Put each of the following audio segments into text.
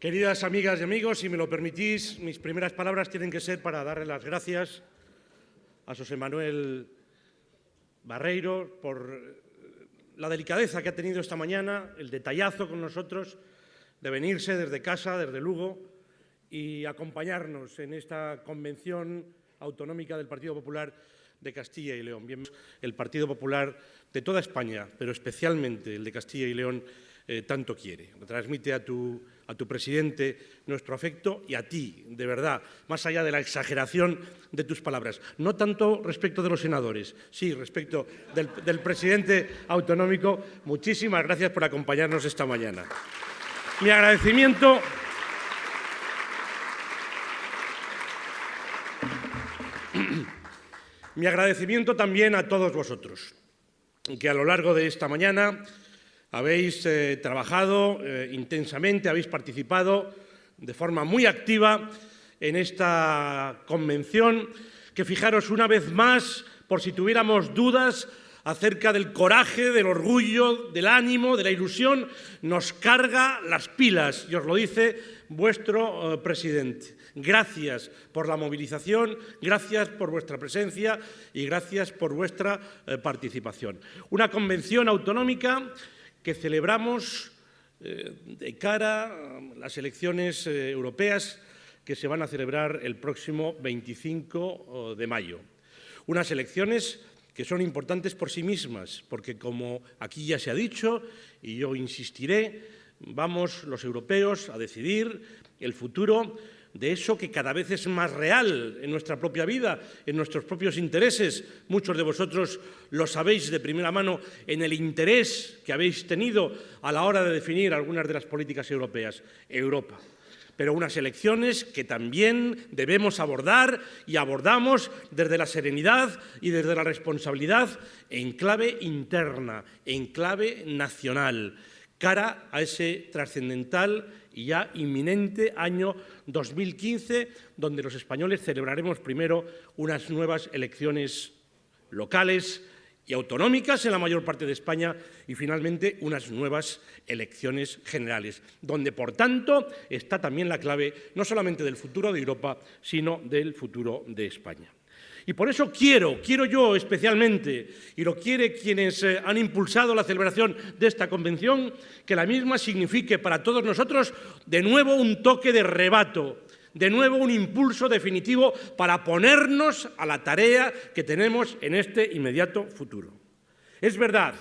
Queridas amigas y amigos, si me lo permitís, mis primeras palabras tienen que ser para darle las gracias a José Manuel Barreiro por la delicadeza que ha tenido esta mañana, el detallazo con nosotros de venirse desde casa, desde Lugo, y acompañarnos en esta convención autonómica del Partido Popular de Castilla y León. Bien, el Partido Popular de toda España, pero especialmente el de Castilla y León, tanto quiere. Transmite a tu presidente nuestro afecto y a ti, de verdad, más allá de la exageración de tus palabras. No tanto respecto de los senadores, sí, respecto del presidente autonómico. Muchísimas gracias por acompañarnos esta mañana. Mi agradecimiento también a todos vosotros, que a lo largo de esta mañana habéis trabajado intensamente, habéis participado de forma muy activa en esta convención, que fijaros una vez más, por si tuviéramos dudas acerca del coraje, del orgullo, del ánimo, de la ilusión, nos carga las pilas, y os lo dice vuestro presidente. Gracias por la movilización, gracias por vuestra presencia y gracias por vuestra participación. Una convención autonómica que celebramos de cara a las elecciones europeas que se van a celebrar el próximo 25 de mayo. Unas elecciones que son importantes por sí mismas, porque como aquí ya se ha dicho, y yo insistiré, vamos los europeos a decidir el futuro de eso que cada vez es más real en nuestra propia vida, en nuestros propios intereses. Muchos de vosotros lo sabéis de primera mano en el interés que habéis tenido a la hora de definir algunas de las políticas europeas. Europa. Pero unas elecciones que también debemos abordar y abordamos desde la serenidad y desde la responsabilidad en clave interna, en clave nacional, cara a ese trascendental y ya inminente año 2015, donde los españoles celebraremos primero unas nuevas elecciones locales y autonómicas en la mayor parte de España y finalmente unas nuevas elecciones generales, donde por tanto está también la clave no solamente del futuro de Europa, sino del futuro de España. Y por eso quiero yo especialmente, y lo quieren quienes han impulsado la celebración de esta convención, que la misma signifique para todos nosotros de nuevo un toque de rebato, de nuevo un impulso definitivo para ponernos a la tarea que tenemos en este inmediato futuro. Es verdad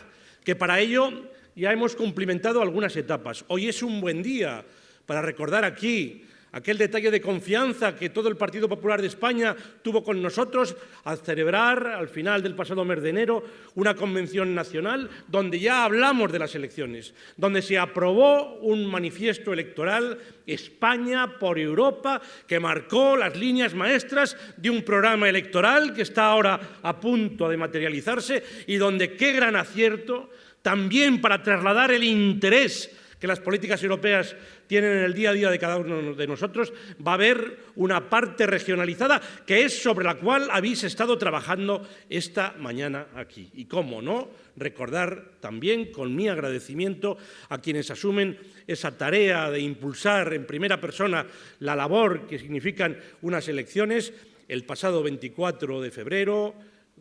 que para ello ya hemos cumplimentado algunas etapas. Hoy es un buen día para recordar aquí aquel detalle de confianza que todo el Partido Popular de España tuvo con nosotros al celebrar, al final del pasado mes de enero, una convención nacional donde ya hablamos de las elecciones, donde se aprobó un manifiesto electoral, España por Europa, que marcó las líneas maestras de un programa electoral que está ahora a punto de materializarse y donde qué gran acierto también para trasladar el interés que las políticas europeas tienen en el día a día de cada uno de nosotros, va a haber una parte regionalizada que es sobre la cual habéis estado trabajando esta mañana aquí. Y cómo no, recordar también con mi agradecimiento a quienes asumen esa tarea de impulsar en primera persona la labor que significan unas elecciones. El pasado 24 de febrero,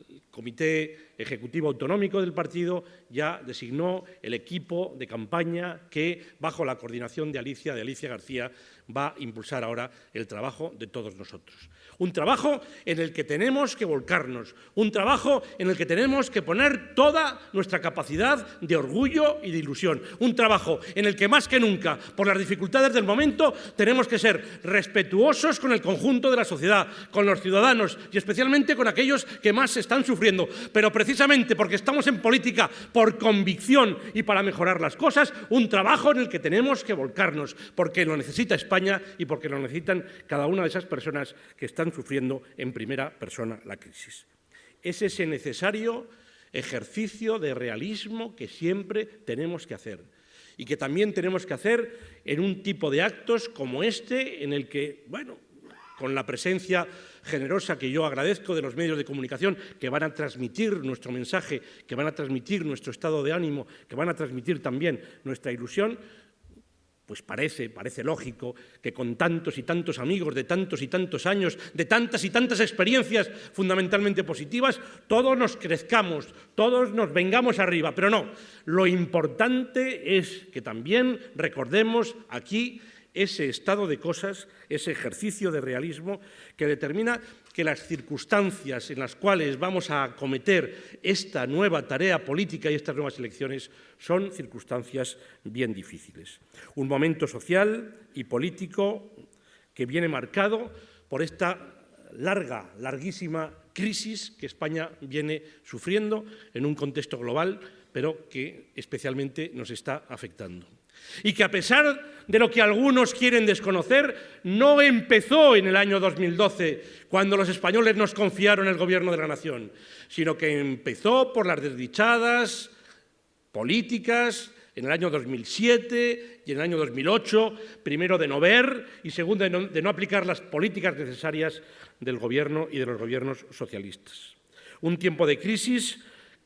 el Comité Ejecutivo Autonómico del partido ya designó el equipo de campaña que, bajo la coordinación de Alicia García, va a impulsar ahora el trabajo de todos nosotros. Un trabajo en el que tenemos que volcarnos, un trabajo en el que tenemos que poner toda nuestra capacidad de orgullo y de ilusión, un trabajo en el que más que nunca, por las dificultades del momento, tenemos que ser respetuosos con el conjunto de la sociedad, con los ciudadanos y especialmente con aquellos que más están sufriendo, pero precisamente porque estamos en política por convicción y para mejorar las cosas, un trabajo en el que tenemos que volcarnos, porque lo necesita España y porque lo necesitan cada una de esas personas que están sufriendo en primera persona la crisis. Es ese necesario ejercicio de realismo que siempre tenemos que hacer y que también tenemos que hacer en un tipo de actos como este, en el que, bueno, con la presencia generosa que yo agradezco de los medios de comunicación que van a transmitir nuestro mensaje, que van a transmitir nuestro estado de ánimo, que van a transmitir también nuestra ilusión, Pues parece lógico que con tantos y tantos amigos de tantos y tantos años, de tantas y tantas experiencias fundamentalmente positivas, todos nos crezcamos, todos nos vengamos arriba. Pero no, lo importante es que también recordemos aquí ese estado de cosas, ese ejercicio de realismo que determina que las circunstancias en las cuales vamos a acometer esta nueva tarea política y estas nuevas elecciones son circunstancias bien difíciles. Un momento social y político que viene marcado por esta larguísima crisis que España viene sufriendo en un contexto global, pero que especialmente nos está afectando. Y que a pesar de lo que algunos quieren desconocer, no empezó en el año 2012, cuando los españoles nos confiaron el gobierno de la nación, sino que empezó por las desdichadas políticas en el año 2007 y en el año 2008, primero de no ver y segundo de no aplicar las políticas necesarias del gobierno y de los gobiernos socialistas. Un tiempo de crisis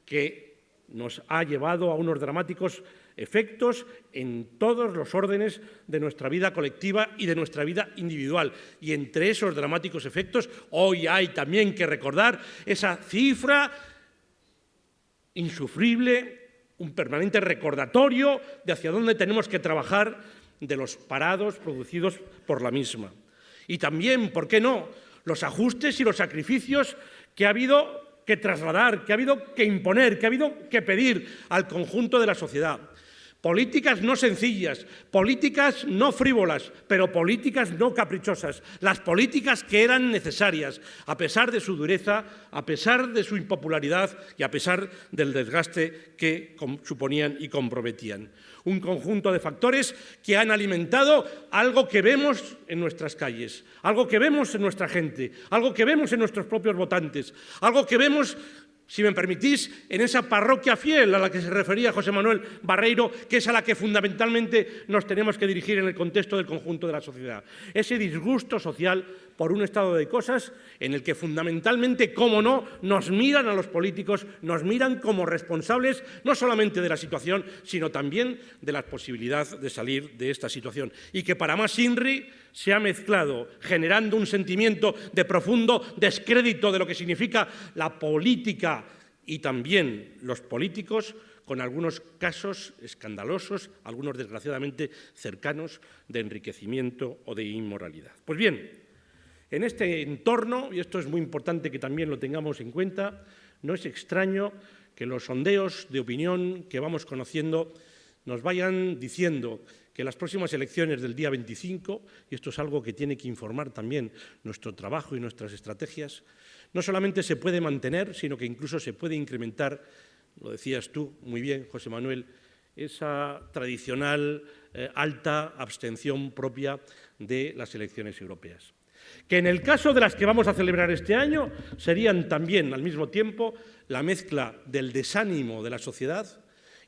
que nos ha llevado a unos dramáticos efectos en todos los órdenes de nuestra vida colectiva y de nuestra vida individual. Y entre esos dramáticos efectos, hoy hay también que recordar esa cifra insufrible, un permanente recordatorio de hacia dónde tenemos que trabajar, de los parados producidos por la misma. Y también, ¿por qué no?, los ajustes y los sacrificios que ha habido que trasladar, que ha habido que imponer, que ha habido que pedir al conjunto de la sociedad. Políticas no sencillas, políticas no frívolas, pero políticas no caprichosas, las políticas que eran necesarias, a pesar de su dureza, a pesar de su impopularidad y a pesar del desgaste que suponían y comprometían. Un conjunto de factores que han alimentado algo que vemos en nuestras calles, algo que vemos en nuestra gente, algo que vemos en nuestros propios votantes, algo que vemos, si me permitís, en esa parroquia fiel a la que se refería José Manuel Barreiro, que es a la que fundamentalmente nos tenemos que dirigir en el contexto del conjunto de la sociedad. Ese disgusto social por un estado de cosas en el que fundamentalmente, cómo no, nos miran a los políticos, nos miran como responsables no solamente de la situación, sino también de la posibilidad de salir de esta situación. Y que para más INRI se ha mezclado, generando un sentimiento de profundo descrédito de lo que significa la política y también los políticos, con algunos casos escandalosos, algunos desgraciadamente cercanos, de enriquecimiento o de inmoralidad. Pues bien, en este entorno, y esto es muy importante que también lo tengamos en cuenta, no es extraño que los sondeos de opinión que vamos conociendo nos vayan diciendo que las próximas elecciones del día 25, y esto es algo que tiene que informar también nuestro trabajo y nuestras estrategias, no solamente se puede mantener, sino que incluso se puede incrementar, lo decías tú muy bien, José Manuel, esa tradicional alta abstención propia de las elecciones europeas. Que en el caso de las que vamos a celebrar este año serían también, al mismo tiempo, la mezcla del desánimo de la sociedad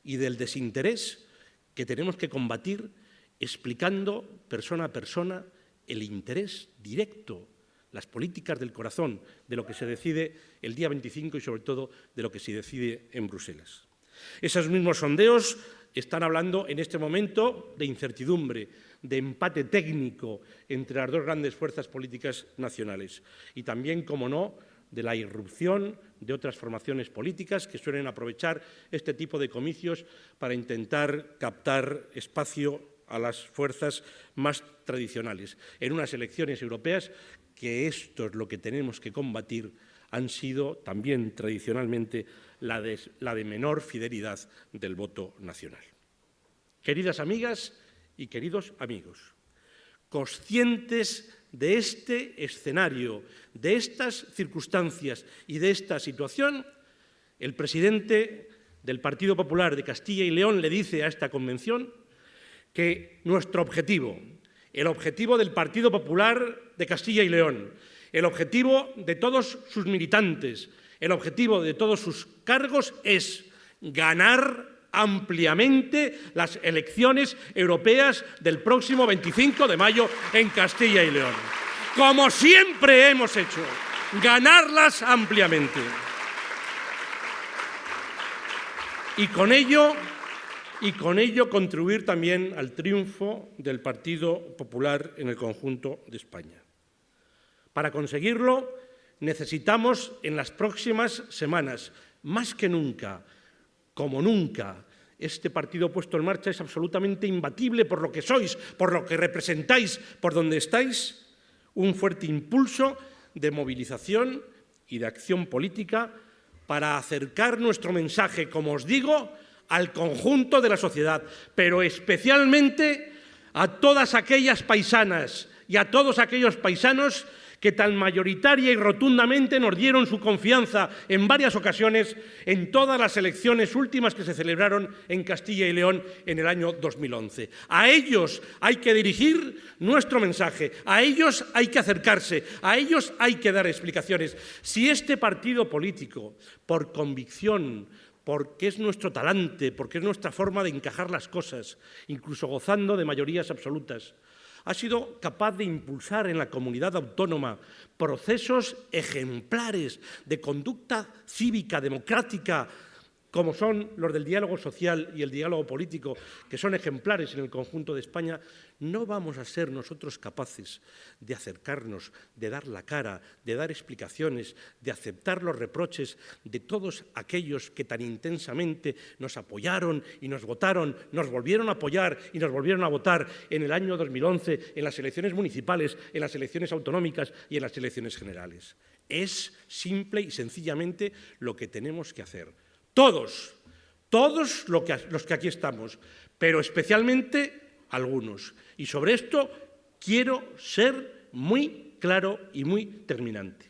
y del desinterés que tenemos que combatir explicando persona a persona el interés directo, las políticas del corazón, de lo que se decide el día 25 y sobre todo de lo que se decide en Bruselas. Esos mismos sondeos están hablando en este momento de incertidumbre, de empate técnico entre las dos grandes fuerzas políticas nacionales y también, como no, de la irrupción de otras formaciones políticas que suelen aprovechar este tipo de comicios para intentar captar espacio a las fuerzas más tradicionales. En unas elecciones europeas, que esto es lo que tenemos que combatir, han sido también tradicionalmente la de menor fidelidad del voto nacional. Queridas amigas y queridos amigos, conscientes de este escenario, de estas circunstancias y de esta situación, el presidente del Partido Popular de Castilla y León le dice a esta convención que nuestro objetivo, el objetivo del Partido Popular de Castilla y León, el objetivo de todos sus militantes, el objetivo de todos sus cargos es ganar ampliamente las elecciones europeas del próximo 25 de mayo en Castilla y León. Como siempre hemos hecho, ganarlas ampliamente. Y con ello y con ello contribuir también al triunfo del Partido Popular en el conjunto de España. Para conseguirlo, necesitamos en las próximas semanas, más que nunca, como nunca, este partido puesto en marcha es absolutamente imbatible por lo que sois, por lo que representáis, por donde estáis, un fuerte impulso de movilización y de acción política para acercar nuestro mensaje, como os digo, al conjunto de la sociedad, pero especialmente a todas aquellas paisanas y a todos aquellos paisanos que tan mayoritaria y rotundamente nos dieron su confianza en varias ocasiones en todas las elecciones últimas que se celebraron en Castilla y León en el año 2011. A ellos hay que dirigir nuestro mensaje, a ellos hay que acercarse, a ellos hay que dar explicaciones. Si este partido político, por convicción, porque es nuestro talante, porque es nuestra forma de encajar las cosas, incluso gozando de mayorías absolutas, ha sido capaz de impulsar en la comunidad autónoma procesos ejemplares de conducta cívica, democrática, como son los del diálogo social y el diálogo político, que son ejemplares en el conjunto de España, no vamos a ser nosotros capaces de acercarnos, de dar la cara, de dar explicaciones, de aceptar los reproches de todos aquellos que tan intensamente nos apoyaron y nos votaron, nos volvieron a apoyar y nos volvieron a votar en el año 2011, en las elecciones municipales, en las elecciones autonómicas y en las elecciones generales. Es simple y sencillamente lo que tenemos que hacer. Todos los que aquí estamos, pero especialmente algunos. Y sobre esto quiero ser muy claro y muy terminante.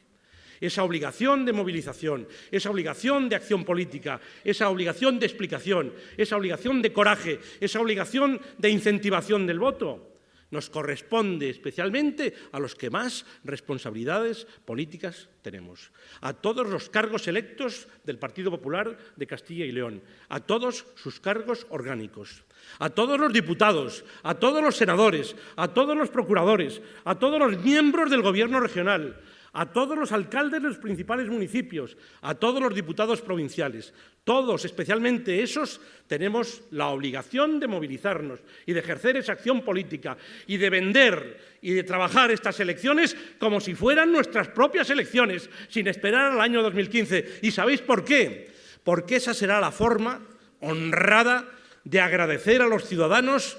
Esa obligación de movilización, esa obligación de acción política, esa obligación de explicación, esa obligación de coraje, esa obligación de incentivación del voto, nos corresponde especialmente a los que más responsabilidades políticas tenemos, a todos los cargos electos del Partido Popular de Castilla y León, a todos sus cargos orgánicos, a todos los diputados, a todos los senadores, a todos los procuradores, a todos los miembros del Gobierno regional, a todos los alcaldes de los principales municipios, a todos los diputados provinciales. Todos, especialmente esos, tenemos la obligación de movilizarnos y de ejercer esa acción política y de vender y de trabajar estas elecciones como si fueran nuestras propias elecciones, sin esperar al año 2015. ¿Y sabéis por qué? Porque esa será la forma honrada de agradecer a los ciudadanos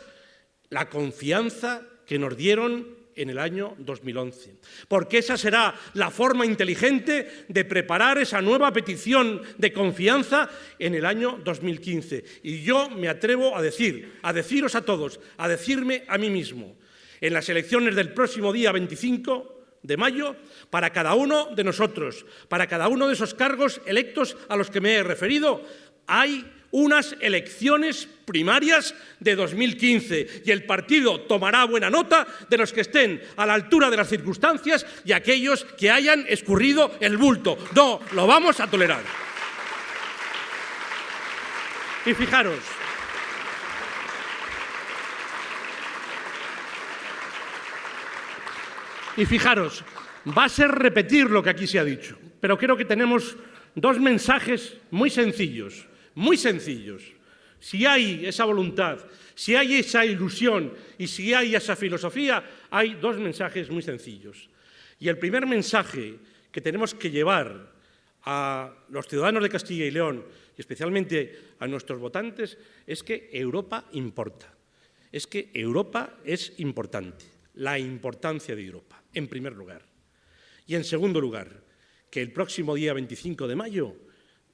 la confianza que nos dieron en el año 2011, porque esa será la forma inteligente de preparar esa nueva petición de confianza en el año 2015. Y yo me atrevo a deciros a todos, a decirme a mí mismo, en las elecciones del próximo día 25 de mayo, para cada uno de nosotros, para cada uno de esos cargos electos a los que me he referido, hay unas elecciones primarias de 2015 y el partido tomará buena nota de los que estén a la altura de las circunstancias y aquellos que hayan escurrido el bulto. No lo vamos a tolerar. Y fijaros, va a ser repetir lo que aquí se ha dicho, pero creo que tenemos dos mensajes muy sencillos. Muy sencillos. Si hay esa voluntad, si hay esa ilusión y si hay esa filosofía, hay dos mensajes muy sencillos. Y el primer mensaje que tenemos que llevar a los ciudadanos de Castilla y León, y especialmente a nuestros votantes, es que Europa importa. Es que Europa es importante. La importancia de Europa, en primer lugar. Y en segundo lugar, que el próximo día 25 de mayo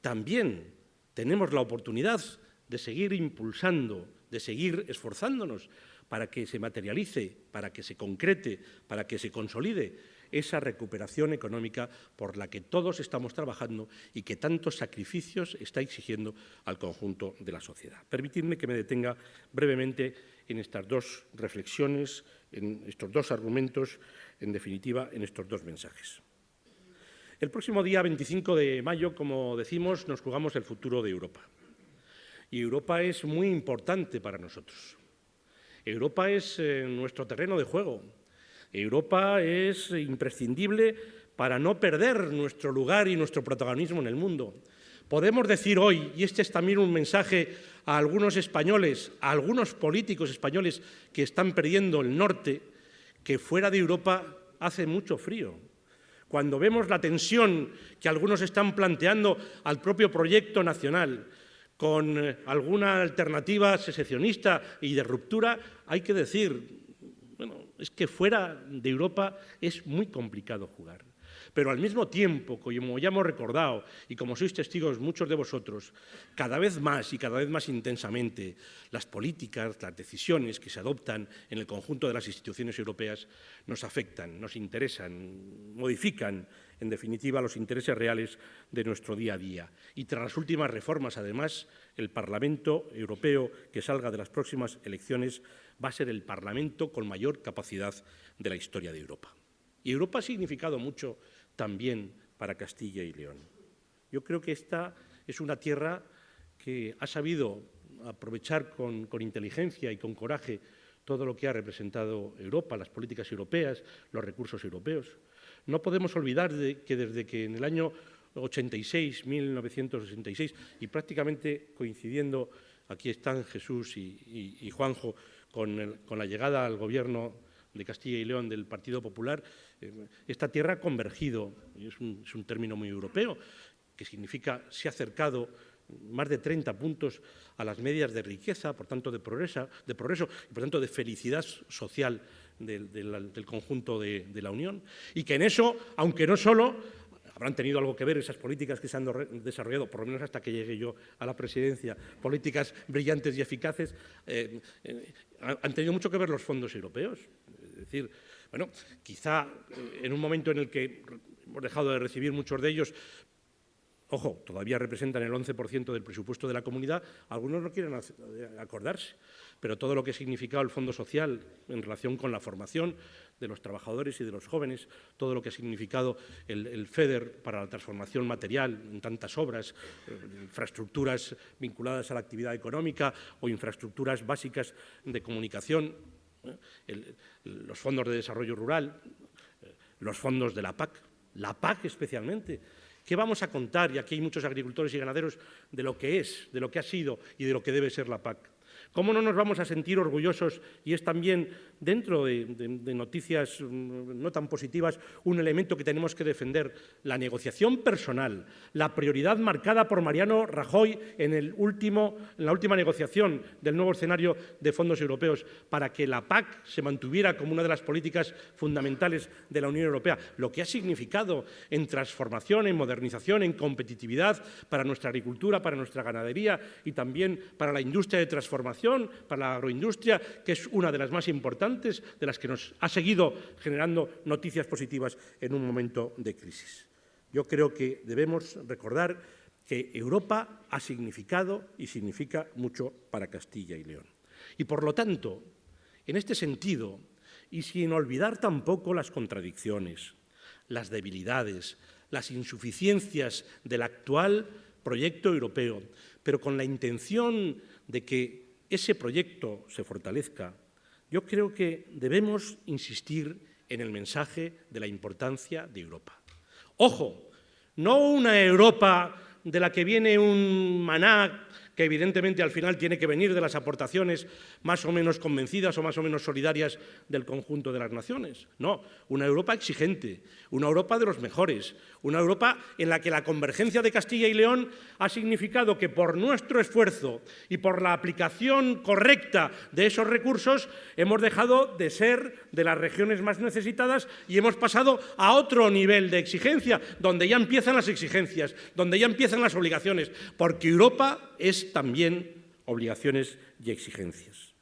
también tenemos la oportunidad de seguir impulsando, de seguir esforzándonos para que se materialice, para que se concrete, para que se consolide esa recuperación económica por la que todos estamos trabajando y que tantos sacrificios está exigiendo al conjunto de la sociedad. Permitidme que me detenga brevemente en estas dos reflexiones, en estos dos argumentos, en definitiva, en estos dos mensajes. El próximo día 25 de mayo, como decimos, nos jugamos el futuro de Europa. Y Europa es muy importante para nosotros. Europa es nuestro terreno de juego. Europa es imprescindible para no perder nuestro lugar y nuestro protagonismo en el mundo, Podemos decir hoy, y este es también un mensaje a algunos españoles, a algunos políticos españoles que están perdiendo el norte, que fuera de Europa hace mucho frío. Cuando vemos la tensión que algunos están planteando al propio proyecto nacional, con alguna alternativa secesionista y de ruptura, hay que decir, bueno, es que fuera de Europa es muy complicado jugar. Pero al mismo tiempo, como ya hemos recordado, y como sois testigos muchos de vosotros, cada vez más y cada vez más intensamente, las políticas, las decisiones que se adoptan en el conjunto de las instituciones europeas nos afectan, nos interesan, modifican, en definitiva, los intereses reales de nuestro día a día. Y tras las últimas reformas, además, el Parlamento Europeo que salga de las próximas elecciones va a ser el Parlamento con mayor capacidad de la historia de Europa. Y Europa ha significado mucho también para Castilla y León. Yo creo que esta es una tierra que ha sabido aprovechar con inteligencia y con coraje todo lo que ha representado Europa, las políticas europeas, los recursos europeos. No podemos olvidar que desde que en el año 86, 1986, y prácticamente coincidiendo, aquí están Jesús y Juanjo, con la llegada al gobierno de Castilla y León del Partido Popular, esta tierra ha convergido, y es un término muy europeo, que significa se ha acercado más de 30 puntos a las medias de riqueza, por tanto de progreso y por tanto de felicidad social del conjunto de la Unión. Y que en eso, aunque no solo, habrán tenido algo que ver esas políticas que se han desarrollado, por lo menos hasta que llegué yo a la presidencia, políticas brillantes y eficaces, han tenido mucho que ver los fondos europeos. Es decir, bueno, quizá en un momento en el que hemos dejado de recibir muchos de ellos, ojo, todavía representan el 11% del presupuesto de la comunidad, algunos no quieren acordarse, pero todo lo que ha significado el Fondo Social en relación con la formación de los trabajadores y de los jóvenes, todo lo que ha significado el FEDER para la transformación material en tantas obras, infraestructuras vinculadas a la actividad económica o infraestructuras básicas de comunicación, los fondos de desarrollo rural, los fondos de la PAC especialmente. ¿Qué vamos a contar? Y aquí hay muchos agricultores y ganaderos de lo que es, de lo que ha sido y de lo que debe ser la PAC. ¿Cómo no nos vamos a sentir orgullosos? Y es también, dentro de noticias no tan positivas, un elemento que tenemos que defender, la negociación personal, la prioridad marcada por Mariano Rajoy en la última negociación del nuevo escenario de fondos europeos para que la PAC se mantuviera como una de las políticas fundamentales de la Unión Europea, lo que ha significado en transformación, en modernización, en competitividad para nuestra agricultura, para nuestra ganadería y también para la industria de transformación, para la agroindustria, que es una de las más importantes, de las que nos ha seguido generando noticias positivas en un momento de crisis. Yo creo que debemos recordar que Europa ha significado y significa mucho para Castilla y León. Y por lo tanto, en este sentido, y sin olvidar tampoco las contradicciones, las debilidades, las insuficiencias del actual proyecto europeo, pero con la intención de que ese proyecto se fortalezca, yo creo que debemos insistir en el mensaje de la importancia de Europa. Ojo, no una Europa de la que viene un maná que evidentemente al final tiene que venir de las aportaciones más o menos convencidas o más o menos solidarias del conjunto de las naciones. No, una Europa exigente, una Europa de los mejores, una Europa en la que la convergencia de Castilla y León ha significado que por nuestro esfuerzo y por la aplicación correcta de esos recursos hemos dejado de ser de las regiones más necesitadas y hemos pasado a otro nivel de exigencia, donde ya empiezan las exigencias, donde ya empiezan las obligaciones, porque Europa es también obligaciones y exigencias.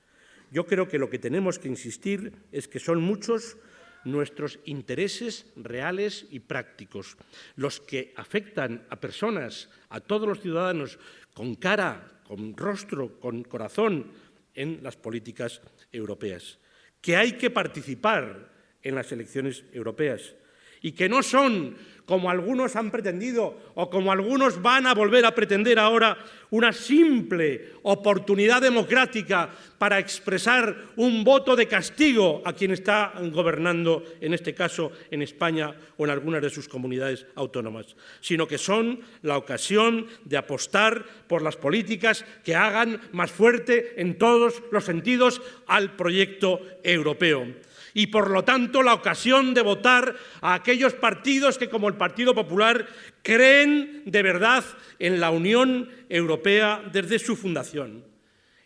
Yo creo que lo que tenemos que insistir es que son muchos nuestros intereses reales y prácticos, los que afectan a personas, a todos los ciudadanos, con cara, con rostro, con corazón, en las políticas europeas, que hay que participar en las elecciones europeas y que no son, como algunos han pretendido o como algunos van a volver a pretender ahora, una simple oportunidad democrática para expresar un voto de castigo a quien está gobernando, en este caso en España o en algunas de sus comunidades autónomas, sino que son la ocasión de apostar por las políticas que hagan más fuerte en todos los sentidos al proyecto europeo. Y, por lo tanto, la ocasión de votar a aquellos partidos que, como el Partido Popular, creen de verdad en la Unión Europea desde su fundación.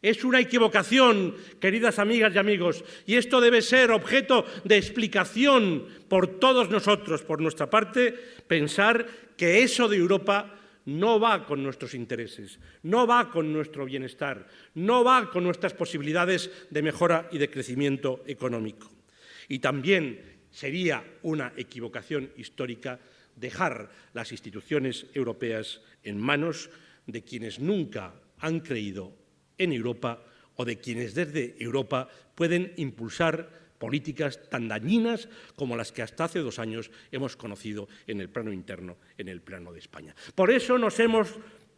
Es una equivocación, queridas amigas y amigos, y esto debe ser objeto de explicación por todos nosotros, por nuestra parte, pensar que eso de Europa no va con nuestros intereses, no va con nuestro bienestar, no va con nuestras posibilidades de mejora y de crecimiento económico. Y también sería una equivocación histórica dejar las instituciones europeas en manos de quienes nunca han creído en Europa o de quienes desde Europa pueden impulsar políticas tan dañinas como las que hasta hace 2 años hemos conocido en el plano interno, en el plano de España. Por eso nos hemos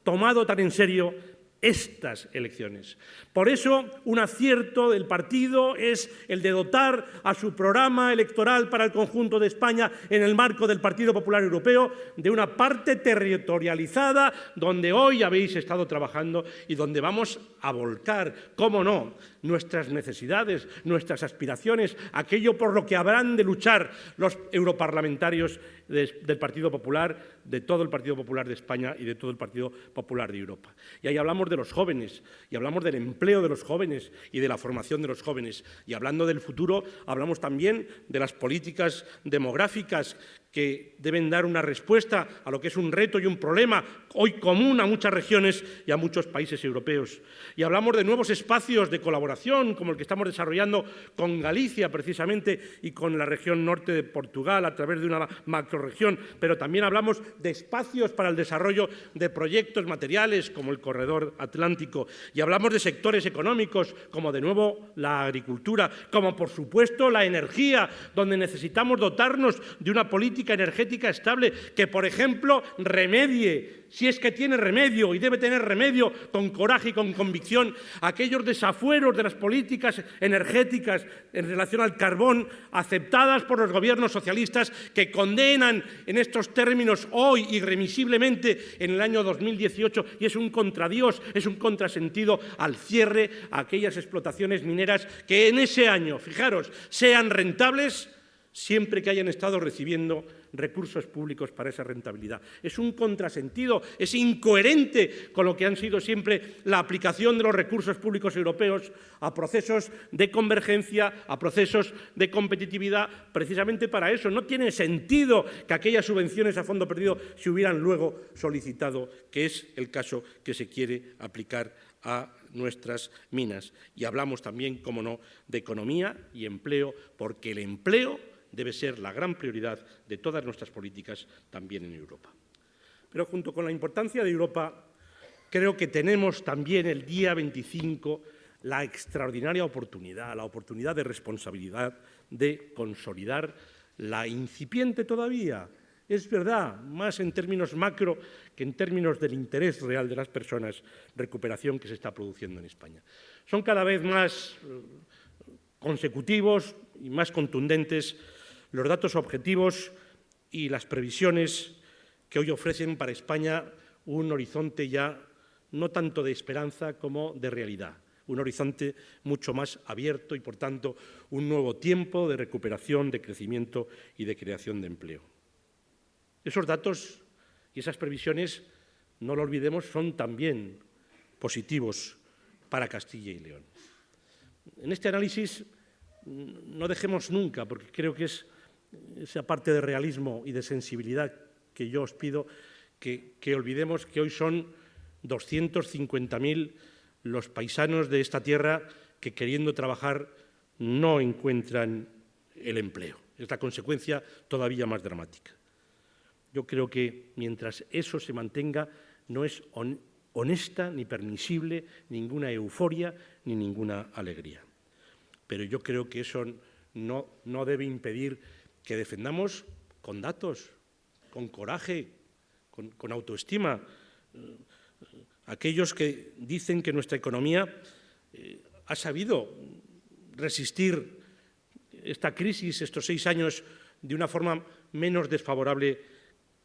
tomado tan en serio estas elecciones. Por eso, un acierto del partido es el de dotar a su programa electoral para el conjunto de España, en el marco del Partido Popular Europeo, de una parte territorializada donde hoy habéis estado trabajando y donde vamos a volcar, cómo no, nuestras necesidades, nuestras aspiraciones, aquello por lo que habrán de luchar los europarlamentarios del Partido Popular, de todo el Partido Popular de España y de todo el Partido Popular de Europa. Y ahí hablamos de los jóvenes, y hablamos del empleo de los jóvenes y de la formación de los jóvenes. Y hablando del futuro, hablamos también de las políticas demográficas que deben dar una respuesta a lo que es un reto y un problema hoy común a muchas regiones y a muchos países europeos. Y hablamos de nuevos espacios de colaboración, como el que estamos desarrollando con Galicia, precisamente, y con la región norte de Portugal, a través de una macrorregión, pero también hablamos de espacios para el desarrollo de proyectos materiales, como el Corredor Atlántico, y hablamos de sectores económicos, como de nuevo la agricultura, como por supuesto la energía, donde necesitamos dotarnos de una política energética estable que, por ejemplo, remedie, si es que tiene remedio y debe tener remedio, con coraje y con convicción, aquellos desafueros de las políticas energéticas en relación al carbón aceptadas por los gobiernos socialistas que condenan en estos términos hoy irremisiblemente en el año 2018, y es un contradios, es un contrasentido al cierre a aquellas explotaciones mineras que en ese año, fijaros, sean rentables siempre que hayan estado recibiendo recursos públicos para esa rentabilidad. Es un contrasentido, es incoherente con lo que han sido siempre la aplicación de los recursos públicos europeos a procesos de convergencia, a procesos de competitividad, precisamente para eso. No tiene sentido que aquellas subvenciones a fondo perdido se hubieran luego solicitado, que es el caso que se quiere aplicar a nuestras minas. Y hablamos también, como no, de economía y empleo, porque el empleo debe ser la gran prioridad de todas nuestras políticas también en Europa. Pero junto con la importancia de Europa, creo que tenemos también el día 25 la extraordinaria oportunidad, la oportunidad de responsabilidad de consolidar la incipiente todavía, es verdad, más en términos macro que en términos del interés real de las personas, recuperación que se está produciendo en España. Son cada vez más consecutivos y más contundentes los datos objetivos y las previsiones que hoy ofrecen para España un horizonte ya no tanto de esperanza como de realidad, un horizonte mucho más abierto y, por tanto, un nuevo tiempo de recuperación, de crecimiento y de creación de empleo. Esos datos y esas previsiones, no lo olvidemos, son también positivos para Castilla y León. En este análisis no dejemos nunca, porque creo que es esa parte de realismo y de sensibilidad que yo os pido, que olvidemos que hoy son 250.000 los paisanos de esta tierra que, queriendo trabajar, no encuentran el empleo. Es la consecuencia todavía más dramática. Yo creo que mientras eso se mantenga, no es honesta ni permisible ninguna euforia ni ninguna alegría. Pero yo creo que eso no debe impedir que defendamos con datos, con coraje, con autoestima. Aquellos que dicen que nuestra economía ha sabido resistir esta crisis, estos 6 años, de una forma menos desfavorable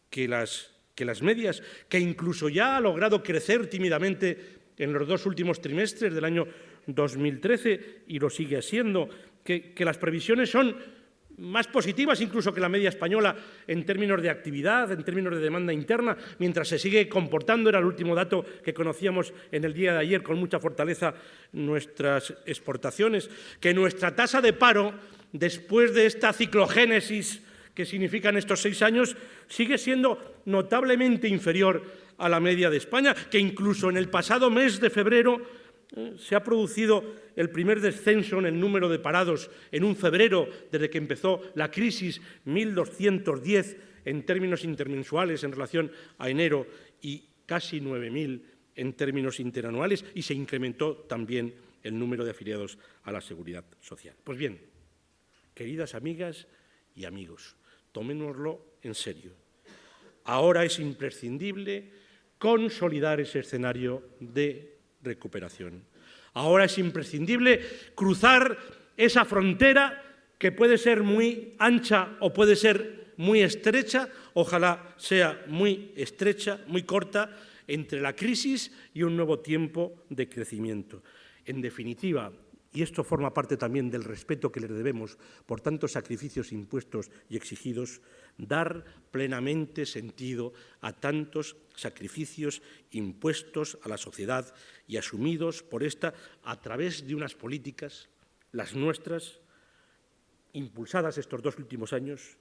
que las medias, que incluso ya ha logrado crecer tímidamente en los 2 últimos trimestres del año 2013 y lo sigue haciendo, que las previsiones son más positivas incluso que la media española en términos de actividad, en términos de demanda interna, mientras se sigue comportando, era el último dato que conocíamos en el día de ayer, con mucha fortaleza nuestras exportaciones, que nuestra tasa de paro, después de esta ciclogénesis que significan estos 6 años, sigue siendo notablemente inferior a la media de España, que incluso en el pasado mes de febrero se ha producido el primer descenso en el número de parados en un febrero desde que empezó la crisis, 1.210 en términos intermensuales en relación a enero y casi 9.000 en términos interanuales, y se incrementó también el número de afiliados a la Seguridad Social. Pues bien, queridas amigas y amigos, tomémoslo en serio. Ahora es imprescindible consolidar ese escenario de recuperación. Ahora es imprescindible cruzar esa frontera que puede ser muy ancha o puede ser muy estrecha, ojalá sea muy estrecha, muy corta, entre la crisis y un nuevo tiempo de crecimiento. En definitiva, y esto forma parte también del respeto que les debemos por tantos sacrificios impuestos y exigidos, dar plenamente sentido a tantos sacrificios impuestos a la sociedad y asumidos por esta a través de unas políticas, las nuestras, impulsadas estos 2 últimos años,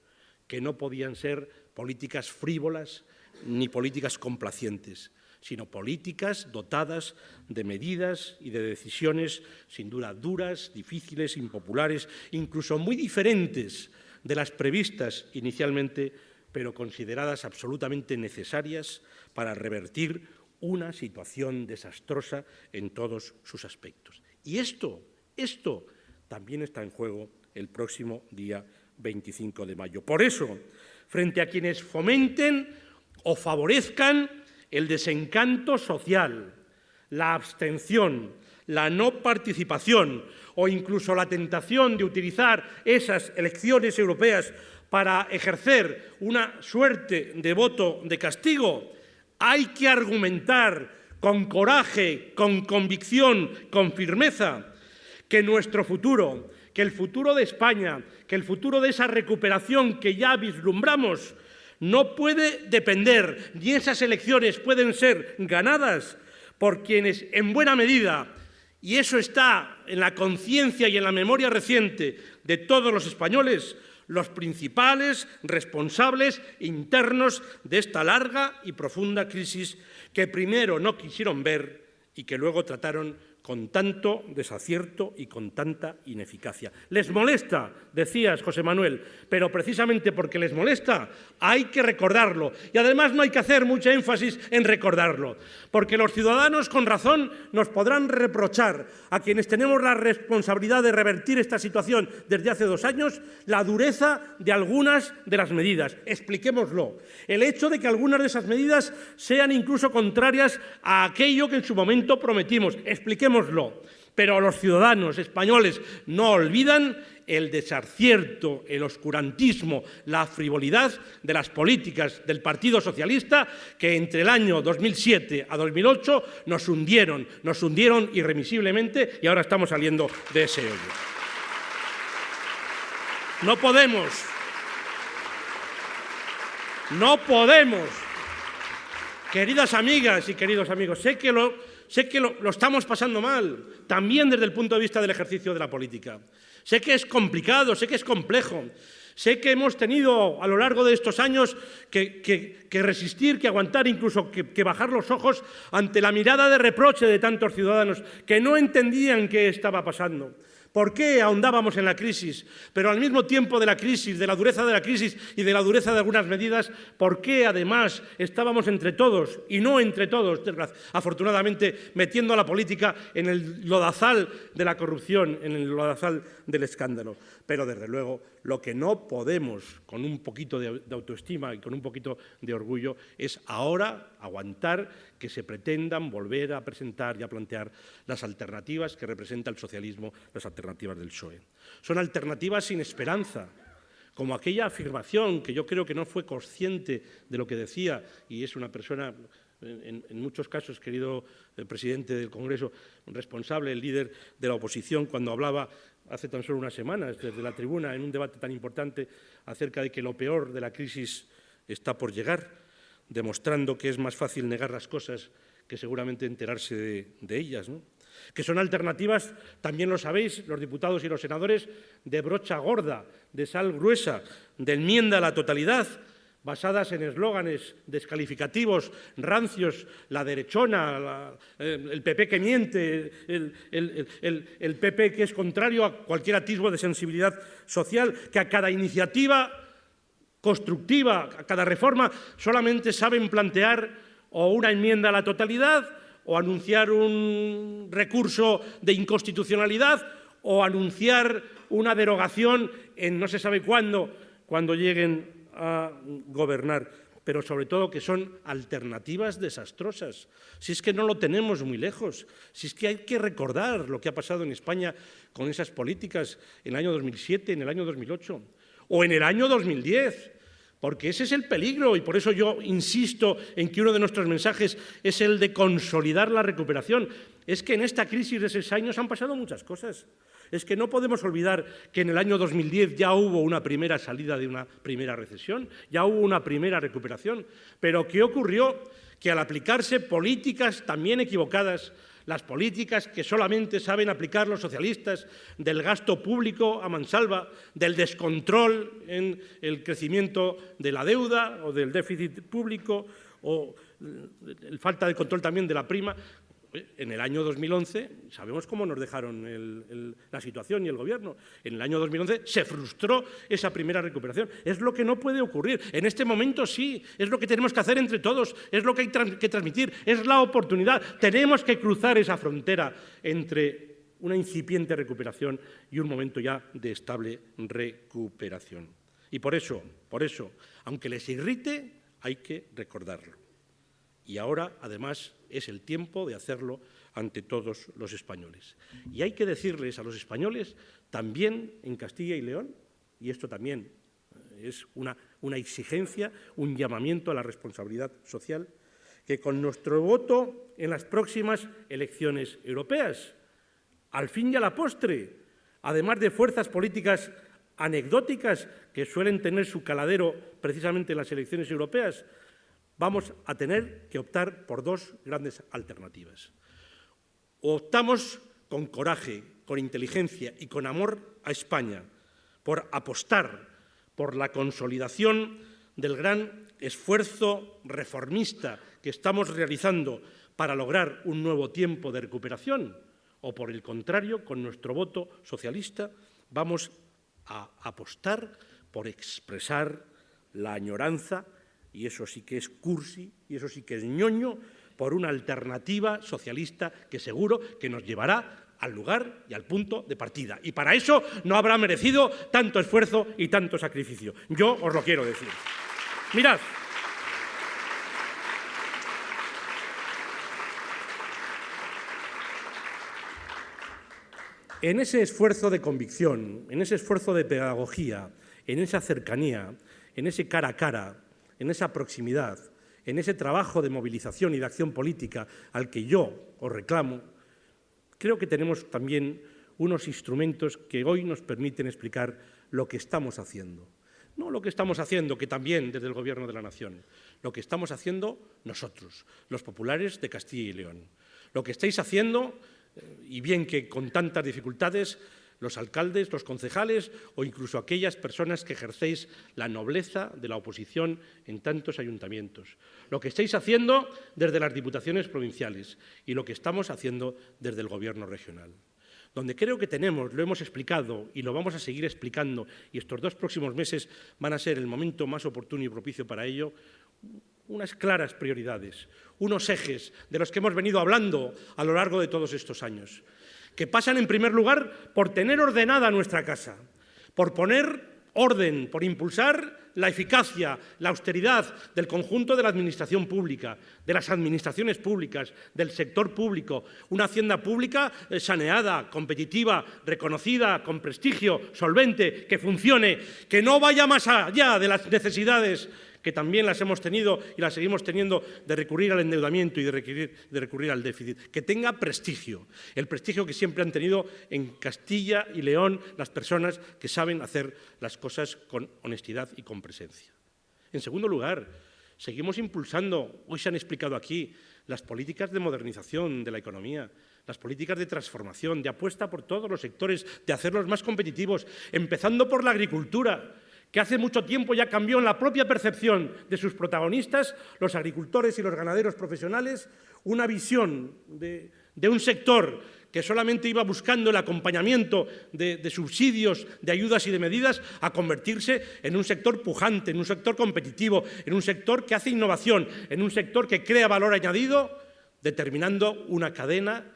que no podían ser políticas frívolas ni políticas complacientes, sino políticas dotadas de medidas y de decisiones sin duda duras, difíciles, impopulares, incluso muy diferentes de las previstas inicialmente, pero consideradas absolutamente necesarias para revertir una situación desastrosa en todos sus aspectos. Y esto también está en juego el próximo día 25 de mayo. Por eso, frente a quienes fomenten o favorezcan el desencanto social, la abstención, la no participación o incluso la tentación de utilizar esas elecciones europeas para ejercer una suerte de voto de castigo, hay que argumentar con coraje, con convicción, con firmeza, que nuestro futuro, que el futuro de España, que el futuro de esa recuperación que ya vislumbramos, no puede depender, ni esas elecciones pueden ser ganadas por quienes, en buena medida, y eso está en la conciencia y en la memoria reciente de todos los españoles, los principales responsables internos de esta larga y profunda crisis que primero no quisieron ver y que luego trataron con tanto desacierto y con tanta ineficacia. Les molesta, decías, José Manuel, pero precisamente porque les molesta hay que recordarlo. Y además no hay que hacer mucho énfasis en recordarlo, porque los ciudadanos con razón nos podrán reprochar a quienes tenemos la responsabilidad de revertir esta situación desde hace 2 años la dureza de algunas de las medidas. Expliquémoslo. El hecho de que algunas de esas medidas sean incluso contrarias a aquello que en su momento prometimos. Expliquémoslo. Pero los ciudadanos españoles no olvidan el desacierto, el oscurantismo, la frivolidad de las políticas del Partido Socialista que entre el año 2007 a 2008 nos hundieron irremisiblemente y ahora estamos saliendo de ese hoyo. No podemos, queridas amigas y queridos amigos, sé que lo estamos pasando mal, también desde el punto de vista del ejercicio de la política. Sé que es complicado, sé que es complejo, sé que hemos tenido a lo largo de estos años que resistir, que aguantar, incluso que bajar los ojos ante la mirada de reproche de tantos ciudadanos que no entendían qué estaba pasando. ¿Por qué ahondábamos en la crisis? Pero al mismo tiempo de la crisis, de la dureza de la crisis y de la dureza de algunas medidas, ¿por qué además estábamos entre todos, y no entre todos, afortunadamente, metiendo a la política en el lodazal de la corrupción, en el lodazal del escándalo? Pero desde luego lo que no podemos, con un poquito de autoestima y con un poquito de orgullo, es ahora aguantar que se pretendan volver a presentar y a plantear las alternativas que representa el socialismo, las alternativas del PSOE. Son alternativas sin esperanza, como aquella afirmación que yo creo que no fue consciente de lo que decía, y es una persona, en muchos casos, querido presidente del Congreso, responsable, el líder de la oposición, cuando hablaba hace tan solo unas semanas desde la tribuna en un debate tan importante acerca de que lo peor de la crisis está por llegar, demostrando que es más fácil negar las cosas que seguramente enterarse de ellas, ¿no? Que son alternativas, también lo sabéis, los diputados y los senadores, de brocha gorda, de sal gruesa, de enmienda a la totalidad, basadas en eslóganes descalificativos, rancios, la derechona, el PP que miente, el PP que es contrario a cualquier atisbo de sensibilidad social, que a cada iniciativa constructiva, a cada reforma, solamente saben plantear o una enmienda a la totalidad, o anunciar un recurso de inconstitucionalidad, o anunciar una derogación en no se sabe cuándo, cuando lleguen a gobernar, pero sobre todo que son alternativas desastrosas. Si es que no lo tenemos muy lejos, si es que hay que recordar lo que ha pasado en España con esas políticas en el año 2007, en el año 2008 o en el año 2010, porque ese es el peligro y por eso yo insisto en que uno de nuestros mensajes es el de consolidar la recuperación. Es que en esta crisis de 6 años han pasado muchas cosas. Es que no podemos olvidar que en el año 2010 ya hubo una primera salida de una primera recesión, ya hubo una primera recuperación. Pero ¿qué ocurrió? Que al aplicarse políticas también equivocadas, las políticas que solamente saben aplicar los socialistas, del gasto público a mansalva, del descontrol en el crecimiento de la deuda o del déficit público, o la falta de control también de la prima. En el año 2011, sabemos cómo nos dejaron la situación y el Gobierno. En el año 2011 se frustró esa primera recuperación. Es lo que no puede ocurrir. En este momento sí, es lo que tenemos que hacer entre todos, es lo que hay que transmitir, es la oportunidad. Tenemos que cruzar esa frontera entre una incipiente recuperación y un momento ya de estable recuperación. Y por eso, aunque les irrite, hay que recordarlo. Y ahora, además, es el tiempo de hacerlo ante todos los españoles. Y hay que decirles a los españoles, también en Castilla y León, y esto también es una exigencia, un llamamiento a la responsabilidad social, que con nuestro voto en las próximas elecciones europeas, al fin y a la postre, además de fuerzas políticas anecdóticas que suelen tener su caladero precisamente en las elecciones europeas, vamos a tener que optar por dos grandes alternativas. O optamos con coraje, con inteligencia y con amor a España por apostar por la consolidación del gran esfuerzo reformista que estamos realizando para lograr un nuevo tiempo de recuperación, o por el contrario, con nuestro voto socialista, vamos a apostar por expresar la añoranza, y eso sí que es cursi, y eso sí que es ñoño, por una alternativa socialista que seguro que nos llevará al lugar y al punto de partida. Y para eso no habrá merecido tanto esfuerzo y tanto sacrificio. Yo os lo quiero decir. Mirad. En ese esfuerzo de convicción, en ese esfuerzo de pedagogía, en esa cercanía, en ese cara a cara, en esa proximidad, en ese trabajo de movilización y de acción política al que yo os reclamo, creo que tenemos también unos instrumentos que hoy nos permiten explicar lo que estamos haciendo. No lo que estamos haciendo, que también desde el Gobierno de la Nación, lo que estamos haciendo nosotros, los populares de Castilla y León. Lo que estáis haciendo, y bien que con tantas dificultades, los alcaldes, los concejales o incluso aquellas personas que ejercéis la nobleza de la oposición en tantos ayuntamientos. Lo que estáis haciendo desde las diputaciones provinciales y lo que estamos haciendo desde el Gobierno regional. Donde creo que tenemos, lo hemos explicado y lo vamos a seguir explicando, y estos 2 próximos meses van a ser el momento más oportuno y propicio para ello, unas claras prioridades, unos ejes de los que hemos venido hablando a lo largo de todos estos años, que pasan en primer lugar por tener ordenada nuestra casa, por poner orden, por impulsar la eficacia, la austeridad del conjunto de la administración pública, de las administraciones públicas, del sector público, una hacienda pública saneada, competitiva, reconocida, con prestigio, solvente, que funcione, que no vaya más allá de las necesidades que también las hemos tenido y las seguimos teniendo de recurrir al endeudamiento y de recurrir al déficit, que tenga prestigio, el prestigio que siempre han tenido en Castilla y León las personas que saben hacer las cosas con honestidad y con presencia. En segundo lugar, seguimos impulsando, hoy se han explicado aquí, las políticas de modernización de la economía, las políticas de transformación, de apuesta por todos los sectores, de hacerlos más competitivos, empezando por la agricultura, que hace mucho tiempo ya cambió en la propia percepción de sus protagonistas, los agricultores y los ganaderos profesionales, una visión de un sector que solamente iba buscando el acompañamiento de subsidios, de ayudas y de medidas, a convertirse en un sector pujante, en un sector competitivo, en un sector que hace innovación, en un sector que crea valor añadido, determinando una cadena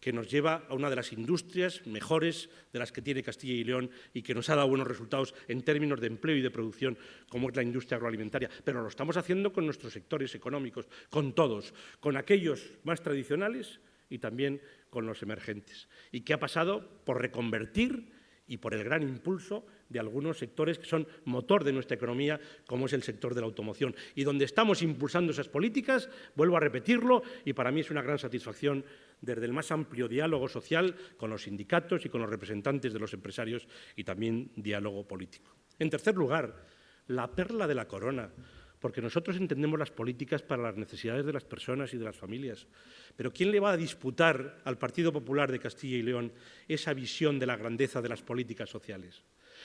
que nos lleva a una de las industrias mejores de las que tiene Castilla y León y que nos ha dado buenos resultados en términos de empleo y de producción, como es la industria agroalimentaria. Pero lo estamos haciendo con nuestros sectores económicos, con todos, con aquellos más tradicionales y también con los emergentes. Y que ha pasado por reconvertir y por el gran impulso de algunos sectores que son motor de nuestra economía, como es el sector de la automoción. Y donde estamos impulsando esas políticas, vuelvo a repetirlo, y para mí es una gran satisfacción desde el más amplio diálogo social con los sindicatos y con los representantes de los empresarios y también diálogo político. En tercer lugar, la perla de la corona, porque nosotros entendemos las políticas para las necesidades de las personas y de las familias. Pero ¿quién le va a disputar al Partido Popular de Castilla y León esa visión de la grandeza de las políticas sociales?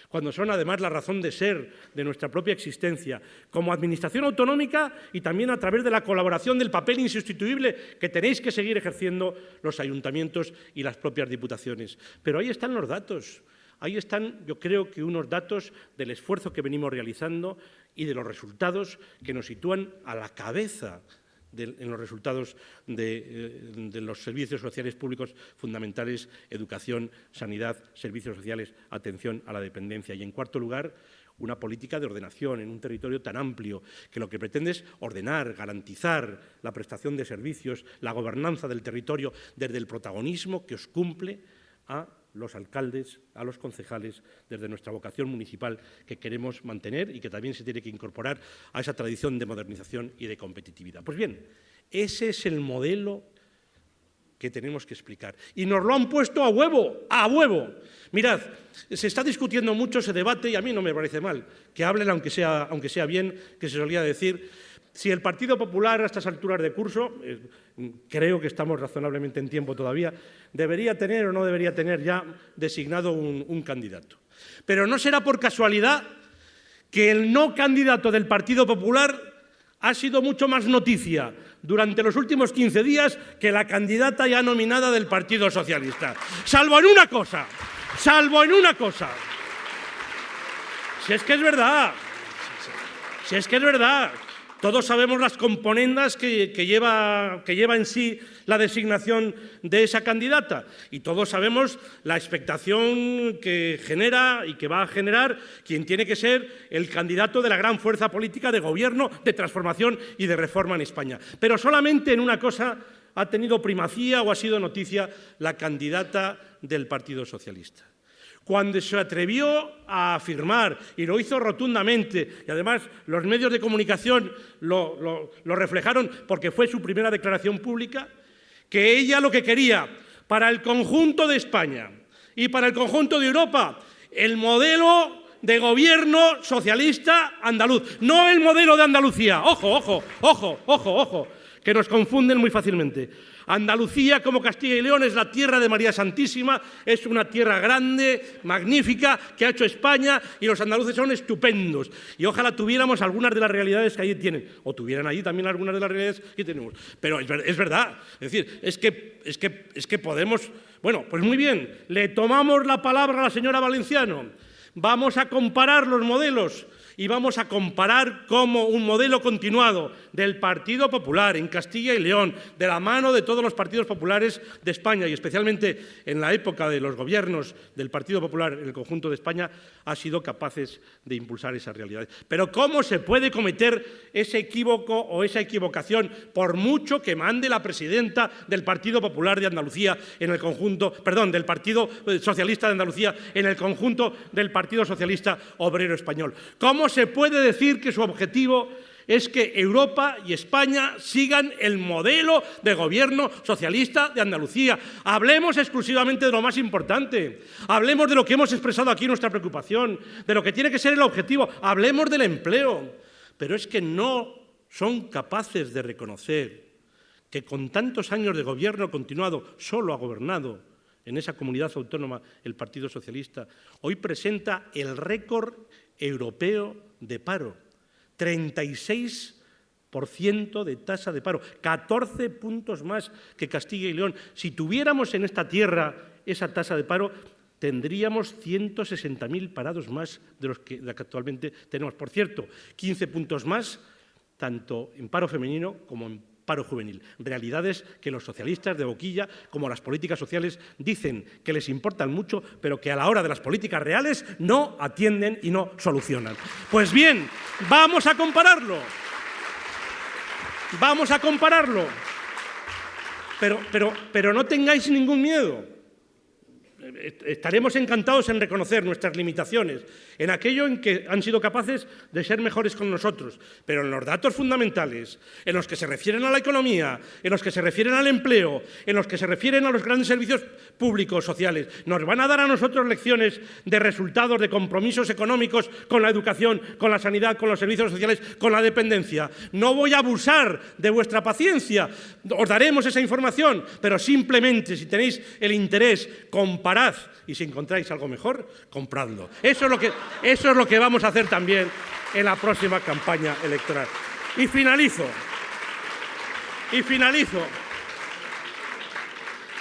Cuando son además la razón de ser de nuestra propia existencia, como administración autonómica y también a través de la colaboración del papel insustituible que tenéis que seguir ejerciendo los ayuntamientos y las propias diputaciones. Pero ahí están los datos. Ahí están, yo creo que unos datos del esfuerzo que venimos realizando y de los resultados que nos sitúan a la cabeza en los resultados de los servicios sociales públicos fundamentales, educación, sanidad, servicios sociales, atención a la dependencia. Y en cuarto lugar, una política de ordenación en un territorio tan amplio que lo que pretende es ordenar, garantizar la prestación de servicios, la gobernanza del territorio desde el protagonismo que os cumple a los alcaldes, a los concejales, desde nuestra vocación municipal que queremos mantener y que también se tiene que incorporar a esa tradición de modernización y de competitividad. Pues bien, ese es el modelo que tenemos que explicar. Y nos lo han puesto a huevo, ¡a huevo! Mirad, se está discutiendo mucho ese debate y a mí no me parece mal que hablen, aunque sea bien, que se solía decir. Si el Partido Popular, a estas alturas de curso, creo que estamos razonablemente en tiempo todavía, debería tener o no debería tener ya designado un candidato. Pero no será por casualidad que el no candidato del Partido Popular ha sido mucho más noticia durante los últimos 15 días que la candidata ya nominada del Partido Socialista. Salvo en una cosa. Si es que es verdad. Si es que es verdad. Todos sabemos las componendas que lleva en sí la designación de esa candidata y todos sabemos la expectación que genera y que va a generar quien tiene que ser el candidato de la gran fuerza política de gobierno, de transformación y de reforma en España. Pero solamente en una cosa ha tenido primacía o ha sido noticia la candidata del Partido Socialista. Cuando se atrevió a afirmar, y lo hizo rotundamente, y además los medios de comunicación lo reflejaron porque fue su primera declaración pública, que ella lo que quería para el conjunto de España y para el conjunto de Europa, el modelo de gobierno socialista andaluz, no el modelo de Andalucía. Ojo, que nos confunden muy fácilmente. Andalucía, como Castilla y León, es la tierra de María Santísima, es una tierra grande, magnífica, que ha hecho España, y los andaluces son estupendos. Y ojalá tuviéramos algunas de las realidades que allí tienen, o tuvieran allí también algunas de las realidades que tenemos. Pero es verdad, es decir, es que podemos... Bueno, pues muy bien, le tomamos la palabra a la señora Valenciano. Vamos a comparar los modelos y vamos a comparar cómo un modelo continuado del Partido Popular en Castilla y León, de la mano de todos los partidos populares de España y especialmente en la época de los gobiernos del Partido Popular en el conjunto de España, ha sido capaces de impulsar esas realidades. Pero ¿cómo se puede cometer ese equívoco o esa equivocación por mucho que mande la presidenta del Partido Popular de Andalucía en el conjunto, perdón, del Partido Socialista de Andalucía en el conjunto del Partido Socialista Obrero Español? ¿Cómo se puede decir que su objetivo es que Europa y España sigan el modelo de gobierno socialista de Andalucía? Hablemos exclusivamente de lo más importante, hablemos de lo que hemos expresado aquí nuestra preocupación, de lo que tiene que ser el objetivo, hablemos del empleo. Pero es que no son capaces de reconocer que con tantos años de gobierno continuado solo ha gobernado en esa comunidad autónoma el Partido Socialista, hoy presenta el récord europeo de paro, 36% de tasa de paro, 14 puntos más que Castilla y León. Si tuviéramos en esta tierra esa tasa de paro, tendríamos 160.000 parados más de los que actualmente tenemos. Por cierto, 15 puntos más, tanto en paro femenino como en paro juvenil. Realidades que los socialistas de boquilla, como las políticas sociales, dicen que les importan mucho, pero que a la hora de las políticas reales no atienden y no solucionan. Pues bien, vamos a compararlo. Vamos a compararlo. Pero no tengáis ningún miedo. Estaremos encantados en reconocer nuestras limitaciones, en aquello en que han sido capaces de ser mejores con nosotros, pero en los datos fundamentales, en los que se refieren a la economía, en los que se refieren al empleo, en los que se refieren a los grandes servicios públicos, sociales, nos van a dar a nosotros lecciones de resultados, de compromisos económicos con la educación, con la sanidad, con los servicios sociales, con la dependencia. No voy a abusar de vuestra paciencia, os daremos esa información, pero simplemente si tenéis el interés, comparad y si encontráis algo mejor, compradlo. Eso es lo que vamos a hacer también en la próxima campaña electoral. Y finalizo.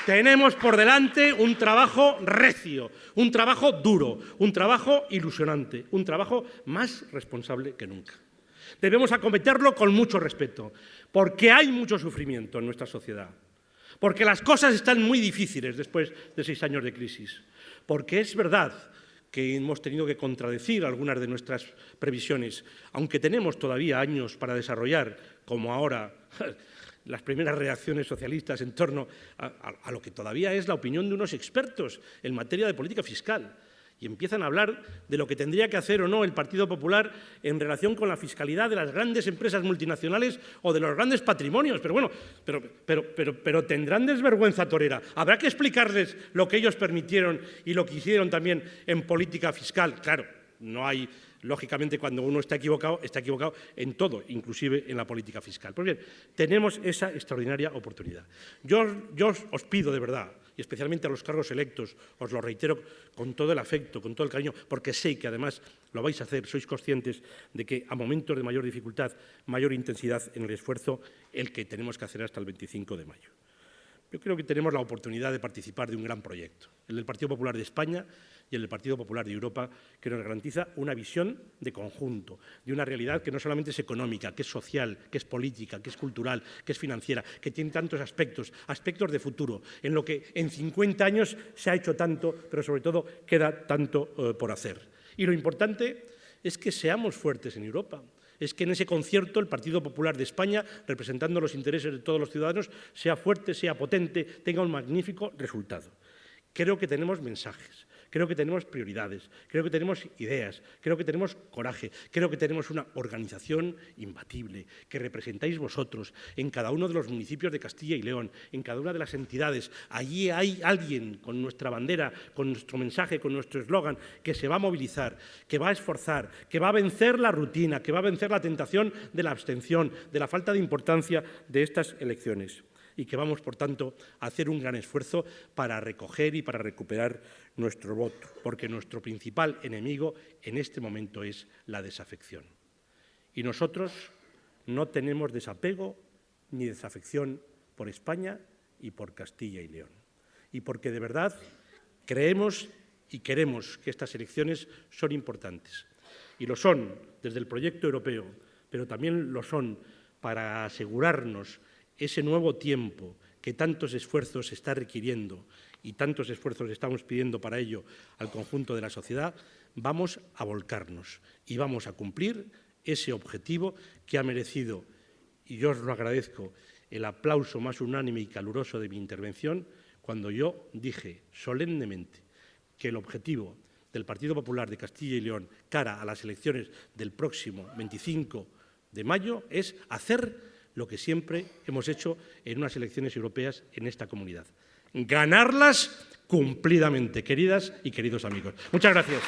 Tenemos por delante un trabajo recio, un trabajo duro, un trabajo ilusionante, un trabajo más responsable que nunca. Debemos acometerlo con mucho respeto, porque hay mucho sufrimiento en nuestra sociedad. Porque las cosas están muy difíciles después de 6 años de crisis. Porque es verdad que hemos tenido que contradecir algunas de nuestras previsiones, aunque tenemos todavía años para desarrollar, como ahora, las primeras reacciones socialistas en torno a lo que todavía es la opinión de unos expertos en materia de política fiscal. Y empiezan a hablar de lo que tendría que hacer o no el Partido Popular en relación con la fiscalidad de las grandes empresas multinacionales o de los grandes patrimonios. Pero bueno, pero tendrán desvergüenza torera. Habrá que explicarles lo que ellos permitieron y lo que hicieron también en política fiscal. Claro, no hay... Lógicamente, cuando uno está equivocado en todo, inclusive en la política fiscal. Pues bien, tenemos esa extraordinaria oportunidad. Yo os pido de verdad, y especialmente a los cargos electos, os lo reitero con todo el afecto, con todo el cariño, porque sé que además lo vais a hacer, sois conscientes de que a momentos de mayor dificultad, mayor intensidad en el esfuerzo, el que tenemos que hacer hasta el 25 de mayo. Yo creo que tenemos la oportunidad de participar de un gran proyecto, el del Partido Popular de España y el del Partido Popular de Europa, que nos garantiza una visión de conjunto, de una realidad que no solamente es económica, que es social, que es política, que es cultural, que es financiera, que tiene tantos aspectos de futuro, en lo que en 50 años se ha hecho tanto, pero sobre todo queda tanto por hacer. Y lo importante es que seamos fuertes en Europa. Es que en ese concierto el Partido Popular de España, representando los intereses de todos los ciudadanos, sea fuerte, sea potente, tenga un magnífico resultado. Creo que tenemos mensajes, creo que tenemos prioridades, creo que tenemos ideas, creo que tenemos coraje, creo que tenemos una organización imbatible, que representáis vosotros en cada uno de los municipios de Castilla y León, en cada una de las entidades. Allí hay alguien con nuestra bandera, con nuestro mensaje, con nuestro eslogan, que se va a movilizar, que va a esforzar, que va a vencer la rutina, que va a vencer la tentación de la abstención, de la falta de importancia de estas elecciones. Y que vamos, por tanto, a hacer un gran esfuerzo para recoger y para recuperar nuestro voto, porque nuestro principal enemigo en este momento es la desafección. Y nosotros no tenemos desapego ni desafección por España y por Castilla y León. Y porque de verdad creemos y queremos que estas elecciones son importantes. Y lo son desde el proyecto europeo, pero también lo son para asegurarnos ese nuevo tiempo que tantos esfuerzos está requiriendo y tantos esfuerzos estamos pidiendo para ello al conjunto de la sociedad. Vamos a volcarnos y vamos a cumplir ese objetivo que ha merecido, y yo os lo agradezco, el aplauso más unánime y caluroso de mi intervención cuando yo dije solemnemente que el objetivo del Partido Popular de Castilla y León cara a las elecciones del próximo 25 de mayo es hacer lo que siempre hemos hecho en unas elecciones europeas en esta comunidad: ganarlas cumplidamente, queridas y queridos amigos. Muchas gracias.